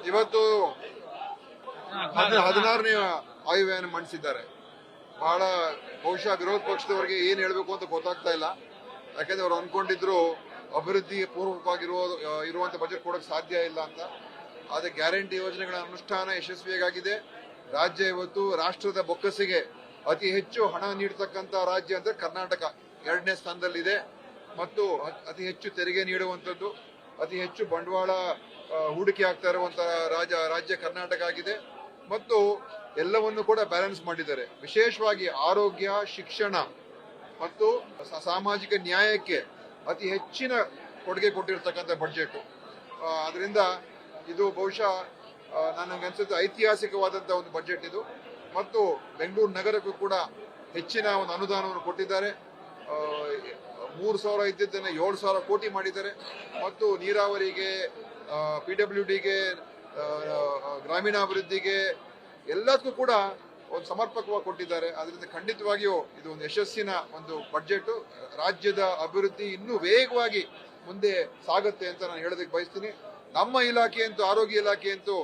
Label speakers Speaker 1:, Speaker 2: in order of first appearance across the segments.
Speaker 1: ಇವತ್ತು 16ನೇ ಆಯವ್ಯಯನ್ನು ಮಂಡಿಸಿದ್ದಾರೆ. ಬಹಳ ಬಹುಶಃ ವಿರೋಧ ಪಕ್ಷದವರಿಗೆ ಏನ್ ಹೇಳ್ಬೇಕು ಅಂತ ಗೊತ್ತಾಗ್ತಾ ಇಲ್ಲ. ಯಾಕಂದ್ರೆ ಅವ್ರು ಅನ್ಕೊಂಡಿದ್ರು ಅಭಿವೃದ್ಧಿ ಇರುವಂತ ಬಜೆಟ್ ಕೊಡಕ್ ಸಾಧ್ಯ ಇಲ್ಲ ಅಂತ. ಆದ್ರೆ ಗ್ಯಾರಂಟಿ ಯೋಜನೆಗಳ ಅನುಷ್ಠಾನ ಯಶಸ್ವಿಯಾಗಿದೆ. ರಾಜ್ಯ ಇವತ್ತು ರಾಷ್ಟ್ರದ ಬೊಕ್ಕಸಿಗೆ ಅತಿ ಹೆಚ್ಚು ಹಣ ನೀಡತಕ್ಕಂತ ರಾಜ್ಯ ಅಂದ್ರೆ ಕರ್ನಾಟಕ 2ನೇ ಸ್ಥಾನದಲ್ಲಿದೆ. ಮತ್ತು ಅತಿ ಹೆಚ್ಚು ತೆರಿಗೆ ನೀಡುವಂತದ್ದು, ಅತಿ ಹೆಚ್ಚು ಬಂಡವಾಳ ಹೂಡಿಕೆ ಆಗ್ತಾ ಇರುವಂತಹ ರಾಜ್ಯ ಕರ್ನಾಟಕ ಆಗಿದೆ. ಮತ್ತು ಎಲ್ಲವನ್ನು ಕೂಡ ಬ್ಯಾಲೆನ್ಸ್ ಮಾಡಿದ್ದಾರೆ. ವಿಶೇಷವಾಗಿ ಆರೋಗ್ಯ, ಶಿಕ್ಷಣ ಮತ್ತು ಸಾಮಾಜಿಕ ನ್ಯಾಯಕ್ಕೆ ಅತಿ ಹೆಚ್ಚಿನ ಕೊಡುಗೆ ಕೊಟ್ಟಿರ್ತಕ್ಕಂಥ ಬಜೆಟ್. ಅದರಿಂದ ಇದು ಬಹುಶಃ ನನಗನ್ಸುತ್ತೆ ಐತಿಹಾಸಿಕವಾದಂತಹ ಒಂದು ಬಜೆಟ್ ಇದು. ಮತ್ತು ಬೆಂಗಳೂರು ನಗರಕ್ಕೂ ಕೂಡ ಹೆಚ್ಚಿನ ಒಂದು ಅನುದಾನವನ್ನು ಕೊಟ್ಟಿದ್ದಾರೆ. 3,000 ಇದ್ದಿದ್ದನ್ನು 7,000 ಕೋಟಿ ಮಾಡಿದ್ದಾರೆ. ಮತ್ತು ನೀರಾವರಿಗೆ, PWDಗೆ, ಗ್ರಾಮೀಣಾಭಿವೃದ್ಧಿಗೆ ಎಲ್ಲದಕ್ಕೂ ಕೂಡ ಒಂದು ಸಮರ್ಪಕವಾಗಿ ಕೊಟ್ಟಿದ್ದಾರೆ. ಅದರಿಂದ ಖಂಡಿತವಾಗಿಯೂ ಇದು ಒಂದು ಯಶಸ್ಸಿನ ಒಂದು ಬಜೆಟ್. ರಾಜ್ಯದ ಅಭಿವೃದ್ಧಿ ಇನ್ನೂ ವೇಗವಾಗಿ ಮುಂದೆ ಸಾಗುತ್ತೆ ಅಂತ ನಾನು ಹೇಳೋದಕ್ಕೆ ಬಯಸ್ತೀನಿ. ನಮ್ಮ ಇಲಾಖೆ ಅಂತೂ, ಆರೋಗ್ಯ ಇಲಾಖೆ ಅಂತೂ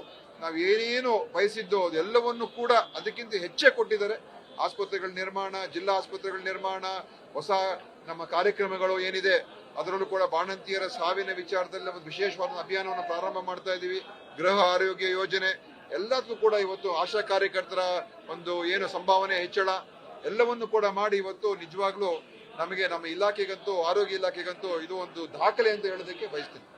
Speaker 1: ನಾವು ಏನೇನು ಬಯಸಿದ್ದೋ ಅದೆಲ್ಲವನ್ನು ಕೂಡ ಅದಕ್ಕಿಂತ ಹೆಚ್ಚೇ ಕೊಟ್ಟಿದ್ದಾರೆ. ಆಸ್ಪತ್ರೆಗಳ ನಿರ್ಮಾಣ, ಜಿಲ್ಲಾ ಆಸ್ಪತ್ರೆಗಳ ನಿರ್ಮಾಣ, ಹೊಸ ನಮ್ಮ ಕಾರ್ಯಕ್ರಮಗಳು ಏನಿದೆ ಅದರಲ್ಲೂ ಕೂಡ ಬಾಣಂತಿಯರ ಸಾವಿನ ವಿಚಾರದಲ್ಲಿ ಒಂದು ವಿಶೇಷವಾದ ಅಭಿಯಾನವನ್ನು ಪ್ರಾರಂಭ ಮಾಡ್ತಾ ಇದ್ದೀವಿ. ಗೃಹ ಆರೋಗ್ಯ ಯೋಜನೆ ಎಲ್ಲದಕ್ಕೂ ಕೂಡ ಇವತ್ತು ಆಶಾ ಕಾರ್ಯಕರ್ತರ ಒಂದು ಏನು ಸಂಭಾವನೆ ಹೆಚ್ಚಳ ಎಲ್ಲವನ್ನು ಕೂಡ ಮಾಡಿ ಇವತ್ತು ನಿಜವಾಗ್ಲೂ ನಮಗೆ, ನಮ್ಮ ಇಲಾಖೆಗಂತೂ, ಆರೋಗ್ಯ ಇಲಾಖೆಗಂತೂ ಇದು ಒಂದು ದಾಖಲೆ ಅಂತ ಹೇಳೋದಕ್ಕೆ ಬಯಸ್ತೀನಿ.